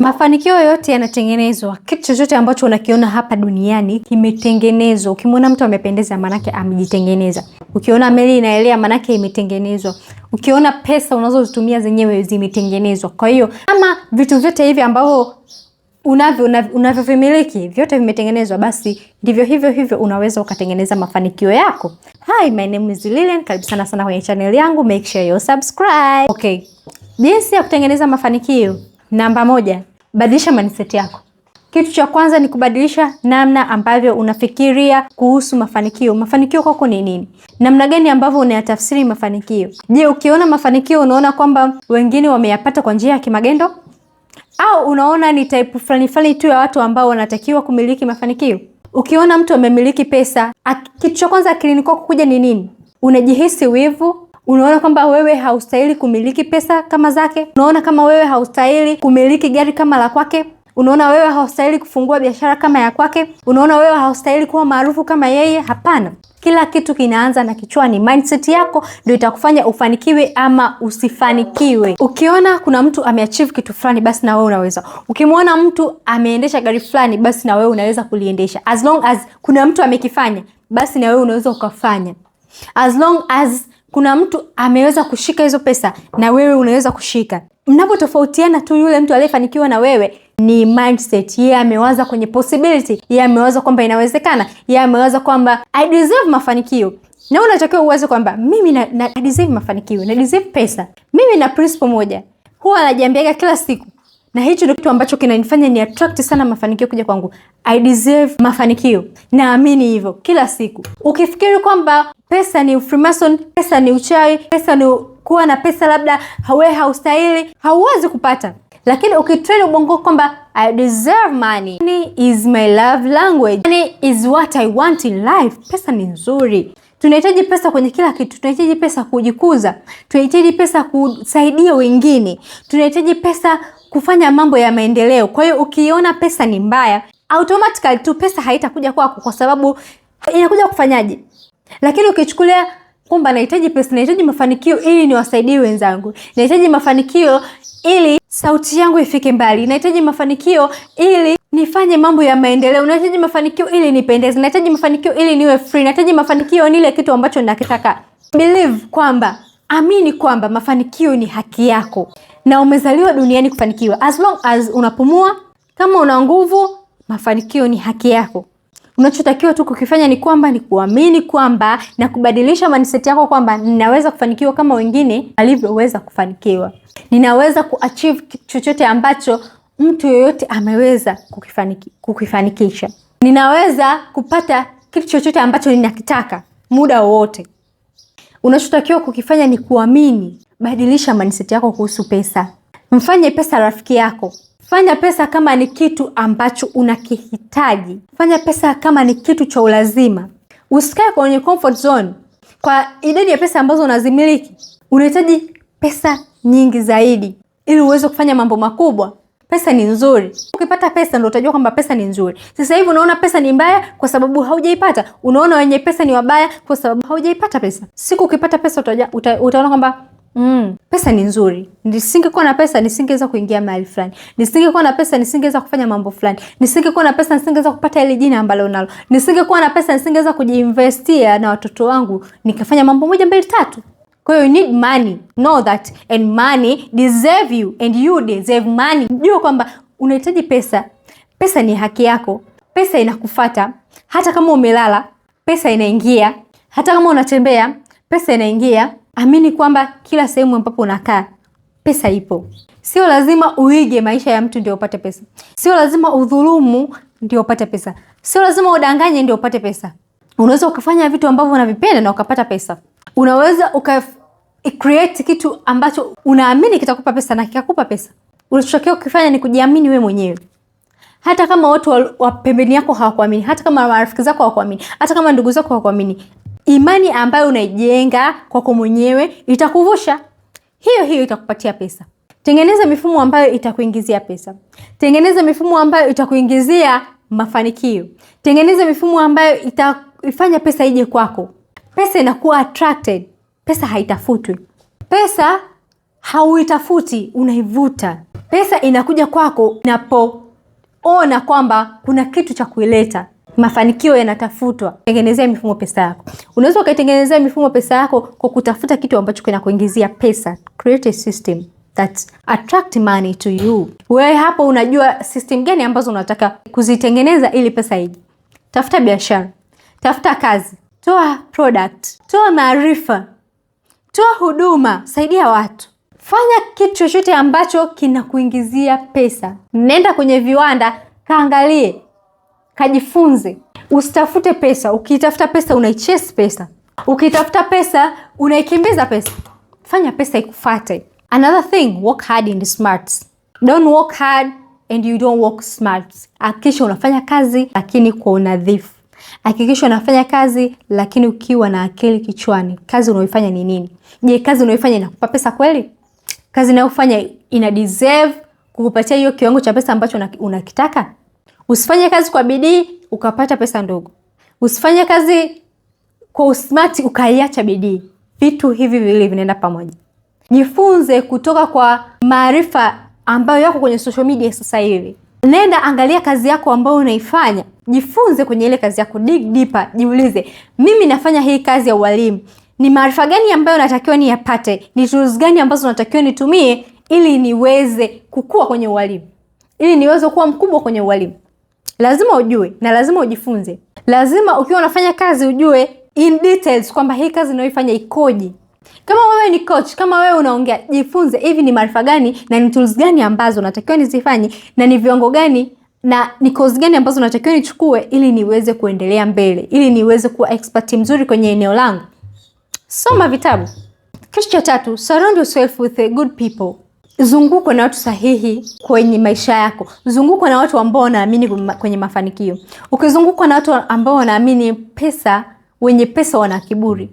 Mafanikio yote yanatengenezwa. Kitu chochote ambacho unakiona hapa duniani kimetengenezwa. Ukimwona mtu amependeza manake amejitengeneza. Ukiona meli inaelea manake imetengenezwa. Ukiona pesa unazozitumia zenyewe zimetengenezwa. Kwa hiyo kama vitu vyote hivi ambavyo unavyovimiliki vyote vimetengenezwa, basi ndivyo hivyo unaweza ukatengeneza mafanikio yako. Hi, my name is Lilian. Karibu sana kwenye channel yangu. Make sure you subscribe. Okay. Jinsi ya kutengeneza mafanikio. Namba 1, badilisha mindset yako. Kitu cha kwanza ni kubadilisha namna ambavyo unafikiria kuhusu mafanikio. Mafanikio kwako ni nini? Namna gani ambavyo unayatafsiri mafanikio? Je, ukiona mafanikio unaona kwamba wengine wameyapata kwa njia ya kimagendo? Au unaona ni type fulani tu ya watu ambao wanatakiwa kumiliki mafanikio? Ukiona mtu amemiliki pesa, kitu cha kwanza akilini kwako kuja ni nini? Unajihisi wivu? Unaona kwamba wewe haustahili kumiliki pesa kama zake? Unaona kama wewe haustahili kumiliki gari kama la kwake? Unaona wewe haustahili kufungua biashara kama ya kwake? Unaona wewe haustahili kuwa maarufu kama yeye? Hapana. Kila kitu kinaanza na kichwani. Mindset yako ndio itakufanya ufanikiwe ama usifanikiwe. Ukiona kuna mtu ameachieve kitu fulani, basi na wewe unaweza. Ukimwona mtu ameendesha gari fulani, basi na wewe unaweza kuliendesha. As long as kuna mtu amekifanya, basi na wewe unaweza ukafanya. As long as kuna mtu ameweza kushika hizo pesa, na wewe unaweza kushika. Mnapotofautiana tu, yule mtu aliyefanikiwa na wewe ni mindset. Yeye amewaza kwenye possibility, yeye amewaza kwamba inawezekana, yeye amewaza kwamba I deserve mafanikio. Na unatakiwa uwaze kwamba mimi na deserve mafanikio, na deserve pesa. Mimi na principle moja huwa najiambiaga kila siku, na hicho ndio kitu ambacho kinanifanya ni attract sana mafanikio kuja kwangu. I deserve mafanikio. Naamini hivyo kila siku. Ukifikiri kwamba pesa ni Freemason, pesa ni uchawi, pesa ni kuwa na pesa labda wewe haustahili, hauwezi kupata. Lakini ukitrain ubongo kwamba I deserve money. Money is my love language. Money is what I want in life. Pesa ni nzuri. Tunahitaji pesa kwenye kila kitu. Tunahitaji pesa kujikuza. Tunahitaji pesa kusaidia wengine. Tunahitaji pesa kufanya mambo ya maendeleo. Kwa hiyo ukiona pesa ni mbaya, automatically tu pesa haitakuja kwako, kwa sababu inakuja kufanyaje? Lakini ukichukulia kwamba nahitaji pesa, nahitaji mafanikio ili niwasaidie wenzangu, nahitaji mafanikio ili sauti yangu ifike mbali, nahitaji mafanikio ili nifanye mambo ya maendeleo, nahitaji mafanikio ili nipendeze, nahitaji mafanikio ili niwe free, nahitaji mafanikio nile kitu ambacho ninakitaka. Believe kwamba, amini kwamba mafanikio ni haki yako na umezaliwa duniani kufanikiwa. As long as unapumua, kama una nguvu, mafanikio ni haki yako. Unachotakiwa tu kukifanya ni kwamba ni kuamini kwamba na kubadilisha mindset yako kwamba ninaweza kufanikiwa kama wengine alivyoweza kufanikiwa. Ninaweza kuachieve kitu chochote ambacho mtu yoyote ameweza kukifanikisha. Ninaweza kupata kitu chochote ambacho ninakitaka muda wote. Unachotakiwa kukifanya ni kuamini. Badilisha mindset yako kuhusu pesa. Mfanye pesa rafiki yako. Fanya pesa kama ni kitu ambacho unakihitaji. Fanya pesa kama ni kitu cha ulazima. Usikae kwenye comfort zone. Kwa idadi ya pesa ambazo unazimiliki, unahitaji pesa nyingi zaidi ili uweze kufanya mambo makubwa. Pesa ni nzuri. Ukipata pesa ndio utajua kwamba pesa ni nzuri. Sasa hivi unaona pesa ni mbaya kwa sababu haujaipata. Unaona wenye pesa ni wabaya kwa sababu haujaipata pesa. Siku ukipata pesa utaona kwamba pesa ni nzuri. Nisingekuwa na pesa nisingeweza kuingia mahali fulani. Nisingekuwa na pesa nisingeweza kufanya mambo fulani. Nisingekuwa na pesa nisingeweza kupata ile jina ambalo nalo. Nisingekuwa na pesa nisingeweza kujiinvestia na watoto wangu nikafanya mambo 1 2 3. Kwa hiyo you need money. Know that, and money deserve you, and you deserve money. Jua kwamba unahitaji pesa. Pesa ni haki yako. Pesa inakufuata hata kama umelala, pesa inaingia. Hata kama unatembea, pesa inaingia. Amini kwamba kila sehemu ambapo unakaa pesa ipo. Sio lazima uige maisha ya mtu ndio upate pesa. Sio lazima udhulumu ndio upate pesa. Sio lazima udanganye ndio upate pesa. Unaweza ukafanya vitu ambavyo unavipenda na ukapata pesa. Unaweza create kitu ambacho unaamini kitakupa pesa na kikakupa pesa. Unachotakiwa kufanya ni kujiamini wewe mwenyewe. Hata kama watu wa pembeni yako hawakuamini, hata kama marafiki zako hawakuamini, hata kama ndugu zako hawakuamini, imani ambayo unaijenga kwako mwenyewe itakuvusha. Hiyo itakupatia pesa. Tengeneza mifumo ambayo itakuingizia pesa. Tengeneza mifumo ambayo itakuingizia mafanikio. Tengeneza mifumo ambayo itaifanya pesa ije kwako. Pesa inakuwa attracted. Pesa haitafutwi. Pesa hauitafuti, unaivuta. Pesa inakuja kwako unapoona kwamba kuna kitu cha kuileta. Mafanikio yanatafutwa. Tengenezea mifumo pesa yako. Unaweza kuitengenezea mifumo pesa yako kwa kutafuta kitu ambacho kinakuingizia pesa. Create a system that attract money to you. Wewe hapo unajua system gani ambazo unataka kuzitengeneza ili pesa ije. Tafuta biashara, tafuta kazi, toa product, toa maarifa, toa huduma, saidia watu. Fanya kitu chochote ambacho kinakuingizia pesa. Nenda kwenye viwanda, kaangalie, kajifunze. Usitafute pesa. Ukitafuta pesa unaichase pesa. Ukitafuta pesa unaikimbiza pesa. Fanya pesa ikufuate. Another thing, work hard and smart. Don't work hard and you don't work smart. Hakikisha unafanya kazi lakini kwa unadhifu. Hakikisha unafanya kazi lakini ukiwa na akili kichwani. Kazi unayoifanya ni nini? Je, kazi unayoifanya inakupa pesa kweli? Kazi unayofanya ina deserve kukupatia hiyo kiwango cha pesa ambacho unakitaka? Usifanye kazi kwa bidii ukapata pesa ndogo. Usifanye kazi kwa usmart ukaiacha bidii. Vitu hivi viwili vinaenda pamoja. Jifunze kutoka kwa maarifa ambayo yako kwenye social media sasa hivi. Nenda angalia kazi yako ambayo unaifanya. Jifunze kwenye ile kazi yako, dig deeper, jiulize, mimi nafanya hii kazi ya ualimu. Ni maarifa gani ambayo natakiwa niyapate? Ni tools gani ambazo natakiwa nitumie ili niweze kukua kwenye ualimu? Ili niweze kuwa mkubwa kwenye ualimu. Lazima ujue na lazima ujifunze. Lazima ukiwa unafanya kazi ujue in details kwamba hii kazi unayoifanya ikoje. Kama wewe ni coach, kama wewe unaongea, jifunze hivi ni maarifa gani na ni tools gani ambazo natakiwa nizifanye na ni viwango gani na ni course gani ambazo natakiwa nichukue ili niweze kuendelea mbele, ili niweze kuwa expert mzuri kwenye eneo langu. Soma vitabu. Kitu cha tatu, surround yourself with good people. Zungukwa na watu sahihi kwenye maisha yako. Zungukwa na watu ambao wanaamini kwenye mafanikio. Ukizungukwa na watu ambao wanaamini pesa, wenye pesa wana kiburi,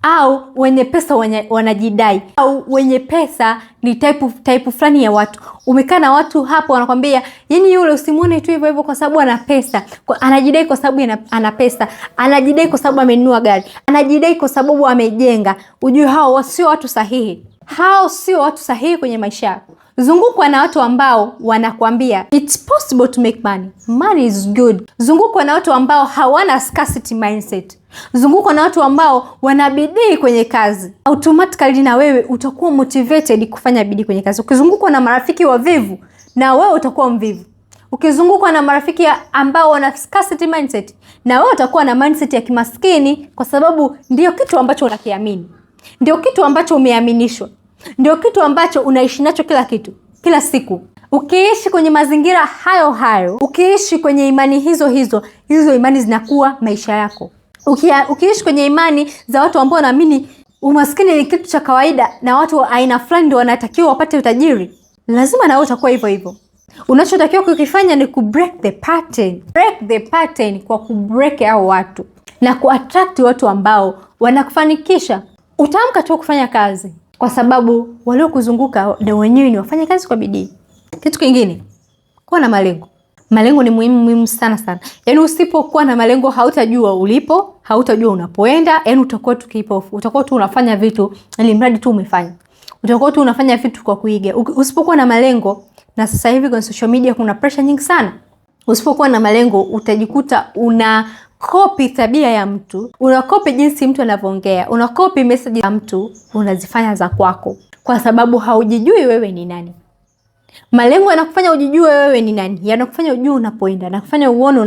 au wenye pesa wanajidai, au wenye pesa ni type fulani ya watu. Umekaa na watu hapo wanakwambia, yani yule usimuone tu hivyo hivyo kwa sababu ana pesa. Anajidai kwa sababu ana pesa. Anajidai kwa sababu amenunua gari. Anajidai kwa sababu amejenga. Ujue hao sio watu sahihi. Hao sio watu sahihi kwenye maisha yako. Zungukwa na watu ambao wanakuambia it's possible to make money. Money is good. Zungukwa na watu ambao hawana scarcity mindset. Zungukwa na watu ambao wanabidii kwenye kazi. Automatically na wewe utakuwa motivated kufanya bidii kwenye kazi. Ukizungukwa na marafiki wavivu, na wewe utakuwa mvivu. Ukizungukwa na marafiki ambao wana scarcity mindset, na wewe utakuwa na mindset ya kimaskini, kwa sababu ndio kitu ambacho unakiamini. Ndio kitu ambacho umeaminishwa. Ndio kitu ambacho unaishi nacho kila siku. Ukiishi kwenye mazingira hayo, ukiishi kwenye imani hizo imani zinakuwa maisha yako. Ukiishi kwenye imani za watu ambao wanaamini umaskini ni kitu cha kawaida na watu wa aina fulani ndio wanatakiwa wapate utajiri, lazima na wewe utakuwa hivyo hivyo. Unachotakiwa kukifanya ni kubreak the pattern. Break the pattern kwa kubreak hao watu na kuattract watu ambao wanakufanikisha. Utaamka tu kufanya kazi kwa sababu walio kuzunguka ndio wenyewe ni wafanye kazi kwa bidii. Kitu kingine, kuwa na malengo. Malengo ni muhimu sana. Yaani usipokuwa na malengo hautajua ulipo, hautajua unapoenda, yaani utakuwa tu kipofu. Utakuwa tu unafanya vitu ili mradi tu umefanya. Utakuwa tu unafanya vitu kwa kuiga. Usipokuwa na malengo, na sasa hivi kwenye social media kuna pressure nyingi sana. Usipokuwa na malengo utajikuta una copy tabia ya mtu, una copy jinsi mtu anavyoongea, una copy message ya mtu, unazifanya za kwako kwa sababu haujijui wewe ni nani. Malengo yanakufanya ujijue wewe ni nani, yanakufanya ujue unapoenda, yanakufanya uone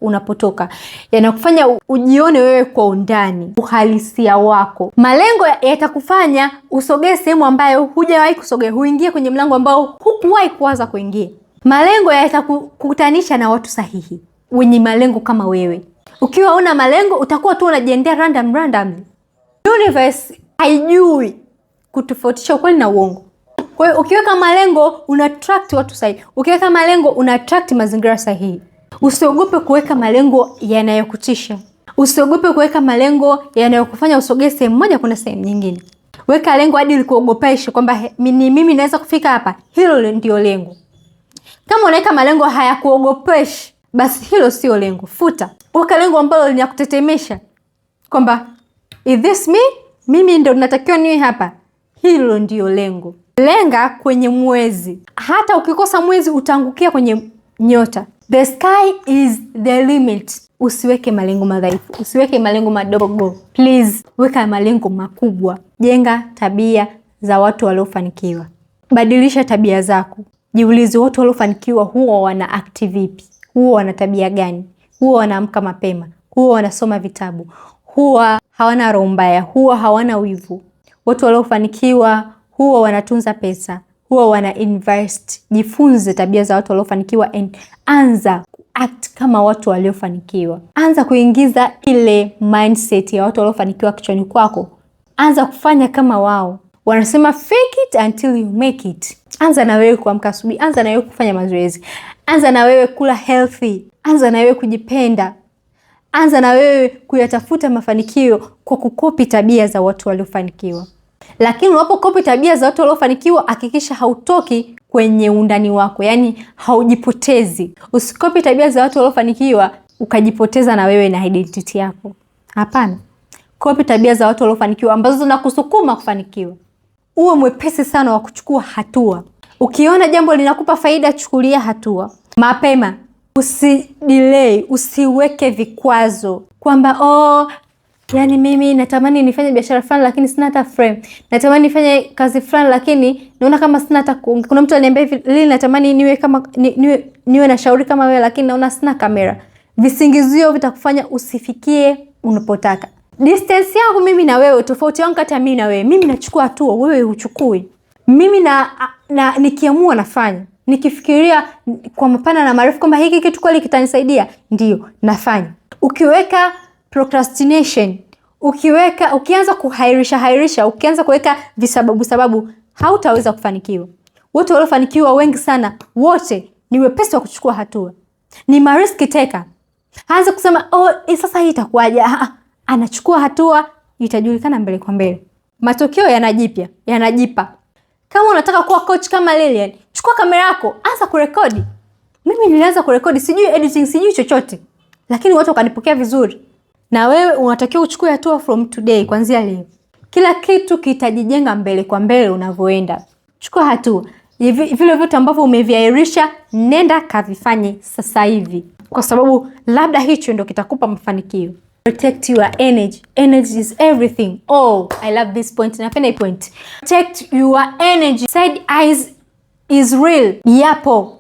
unapotoka, yanakufanya ujione wewe kwa undani, uhalisia wako. Malengo yatakufanya usogee sehemu ambayo hujawahi kusogea, uingie kwenye mlango ambao hukuwahi kuanza kuingia. Malengo yatakukutanisha na watu sahihi wenye malengo kama wewe. Ukiwa una malengo utakuwa tu unajiendea randomly. Universe haijui kutofautisha ukweli na uongo. Kwa hiyo ukiweka malengo una attract watu sahihi. Ukiweka malengo una attract mazingira sahihi. Usiogope kuweka malengo yanayokutisha. Usiogope kuweka malengo yanayokufanya usogee sehemu moja kuna sehemu nyingine. Weka lengo hadi likuogopeshe kwamba mimi naweza kufika hapa. Hilo ndio lengo. Kama unaweka malengo hayakuogopeshi, basi hilo sio lengo. Futa. Weka lengo ambalo linakutetemesha kwamba is this me? Mimi ndio natakiwa niwe hapa. Hilo ndio lengo. Lenga kwenye mwezi. Hata ukikosa mwezi utaangukia kwenye nyota. The sky is the limit. Usiweke malengo madhaifu, usiweke malengo madogo. Please, weka malengo makubwa. Jenga tabia za watu waliofanikiwa. Badilisha tabia zako. Jiulize, watu waliofanikiwa huwa wana act vipi? Huwa wana tabia gani? Huwa wanaamka mapema, huwa wanasoma vitabu, huwa hawana roho mbaya, huwa hawana wivu. Watu waliofanikiwa huwa wanatunza pesa, huwa wana invest. Jifunze tabia za watu waliofanikiwa and anza act kama watu waliofanikiwa. Anza kuingiza ile mindset ya watu waliofanikiwa kichwani kwako. Anza kufanya kama wao. Wanasema fake it until you make it. Anza na wewe kuamka asubuhi, anza na wewe kufanya mazoezi, anza na wewe kula healthy, anza na wewe kujipenda, anza na wewe kuyatafuta mafanikio kwa kukopi tabia za watu waliofanikiwa. Lakini unapokopi tabia za watu waliofanikiwa, hakikisha hautoki kwenye undani wako, yani haujipotezi. Usikopi tabia za watu waliofanikiwa ukajipoteza na wewe na identity yako. Hapana. Kopi tabia za watu waliofanikiwa ambazo zinakusukuma kufanikiwa. Uwe mwepesi sana wa kuchukua hatua. Ukiona jambo linakupa faida, chukulia hatua mapema. Usidelay, usiweke vikwazo kwamba yani mimi natamani nifanye biashara fulani lakini sina hata frame. Natamani nifanye kazi fulani lakini naona kama sina hata kuna mtu ananiambia hivi, lili natamani niwe kama niwe na shauri kama wewe lakini naona sina kamera. Visingizio vitakufanya usifikie unapotaka. Distance yangu mimi na wewe, tofauti yangu kati ya mimi na wewe. Mimi nachukua hatua, wewe huchukui. Mimi na nikiamua nafanya. Nikifikiria kwa mapana na marefu kwamba hiki kitu kweli kitanisaidia, ndio nafanya. Ukiweka procrastination, ukianza kuhairisha, ukianza kuweka sababu, hautaweza kufanikiwa. Wote waliofanikiwa wengi sana, wote ni wepesi wa kuchukua hatua. Ni risk taker. Haanza kusema sasa hii itakuwaje? Anachukua hatua, itajulikana mbele kwa mbele. Matokeo yanajipa. Kama unataka kuwa coach kama Lilian, chukua kamera yako, anza kurekodi. Mimi nilianza kurekodi, sijui editing, sijui chochote. Lakini watu wakanipokea vizuri. Na wewe unatakiwa uchukue hatua from today, kuanzia leo. Kila kitu kitajijenga mbele kwa mbele unavyoenda. Chukua hatua. Vile vitu ambavyo umeviairisha, nenda kavifanye sasa hivi. Kwa sababu labda hicho ndio kitakupa mafanikio. Protect your energy. Energy is everything. I love this point. Napenda hii point. Protect your energy. Side eyes is real. Yapo.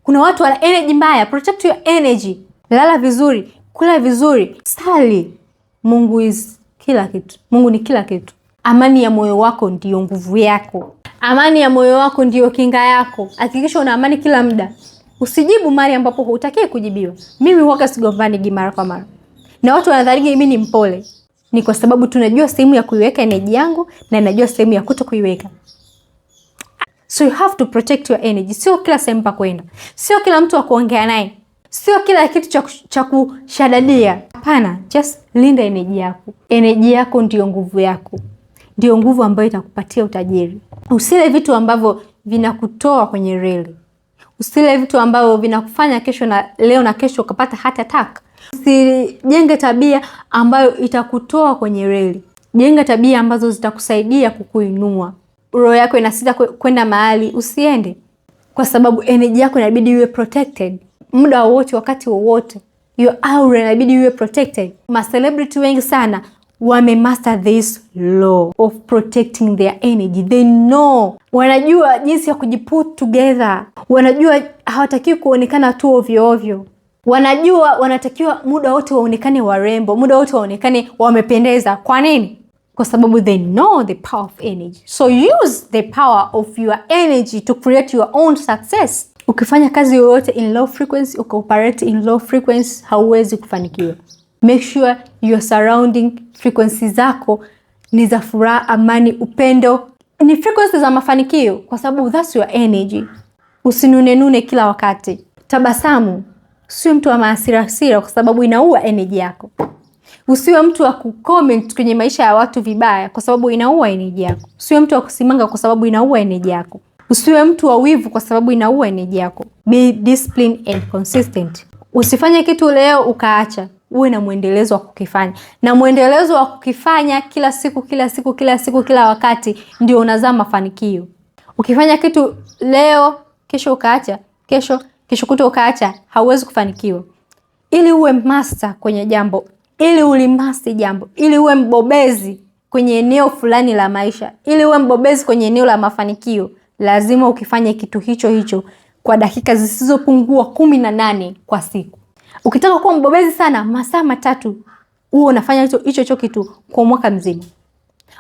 Kuna watu wana energy mbaya. Protect your energy. Lala vizuri, kula vizuri, sali. Mungu is kila kitu. Mungu ni kila kitu. Amani ya moyo wako ndiyo nguvu yako. Amani ya moyo wako ndiyo kinga yako. Hakikisha una amani kila muda. Usijibu mara ambapo hutaki kujibiwa. Mimi huwa sigombani mara kwa mara. Na watu wanadhani mimi ni mpole. Ni kwa sababu tunajua sehemu ya kuiweka energy yangu na najua sehemu ya kutokuiweka. So you have to protect your energy. Sio kila sehemu pa kwenda. Sio kila mtu wa kuongea naye. Sio kila kitu cha kushadadia. Hapana, just linda energy yako. Energy yako ndiyo nguvu yako. Ndiyo nguvu ambayo itakupatia utajiri. Usile vitu ambavyo vinakutoa kwenye reli. Usile vitu ambavyo vinakufanya leo na kesho ukapata heart attack. Usijenge tabia ambayo itakutoa kwenye reli. Jenga tabia ambazo zitakusaidia kukuinua. Roho yako inasita kwenda mahali, usiende. Kwa sababu energy yako inabidi iwe protected. Muda wote, wakati wowote. Your aura inabidi iwe protected. Celebrity wengi sana wamemaster this law of protecting their energy. They know. Wanajua jinsi ya kujiput together. Wanajua hawatakiwi kuonekana tu ovyo ovyo. Wanajua wanatakiwa muda wote waonekane warembo, muda wote waonekane wamependeza. Kwa nini? Kwa sababu they know the power of energy. So use the power of your energy to create your own success. Ukifanya kazi yoyote in low frequency, ukaoperate in low frequency, hauwezi kufanikiwa. Make sure your surrounding frequencies zako ni za furaha, amani, upendo. Ni frequencies za mafanikio kwa sababu that's your energy. Usinune kila wakati. Tabasamu. Usiwe mtu wa hasira kwa sababu inaua energy yako. Usiwe mtu wa kucomment kwenye maisha ya watu vibaya kwa sababu inaua energy yako. Usiwe mtu wa kusimanga kwa sababu inaua energy yako. Usiwe mtu wa wivu kwa sababu inaua energy yako. Be disciplined and consistent. Usifanye kitu leo ukaacha. uwe na muendelezo wa kukifanya. Na muendelezo wa kukifanya kila siku, kila wakati, ndio unazaa mafanikio. Ukifanya kitu leo, kesho ukaacha, kesho kutwa ukaacha, hauwezi kufanikiwa. Ili uwe master kwenye jambo, ili ulimasti jambo, ili uwe mbobezi kwenye eneo fulani la maisha, ili uwe mbobezi kwenye eneo la mafanikio, lazima ukifanye kitu hicho kwa dakika zisizopungua 18 kwa siku. Ukitaka kuwa mbobezi sana, masaa 3 uwe unafanya hicho kitu kwa mwaka mzima.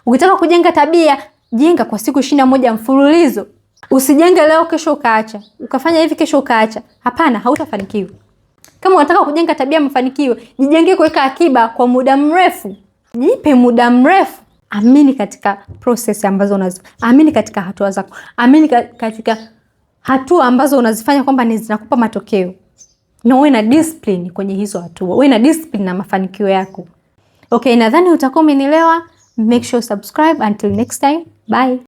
Ukitaka kujenga tabia, jenga kwa siku 21 mfululizo. Usijenge leo kesho ukaacha, ukafanya hivi kesho ukaacha. Hapana, hautafanikiwa. Kama unataka kujenga tabia mafanikio, jijenge kuweka akiba kwa muda mrefu. Jipe muda mrefu. Amini katika process ambazo unazifanya. Amini katika hatua zako. Amini katika hatua ambazo unazifanya kwamba ni zinakupa matokeo. Na uwe na discipline kwenye hizo hatua. Uwe na discipline na mafanikio yako. Okay, nadhani utakuwa umenielewa. Make sure subscribe. Until next time. Bye.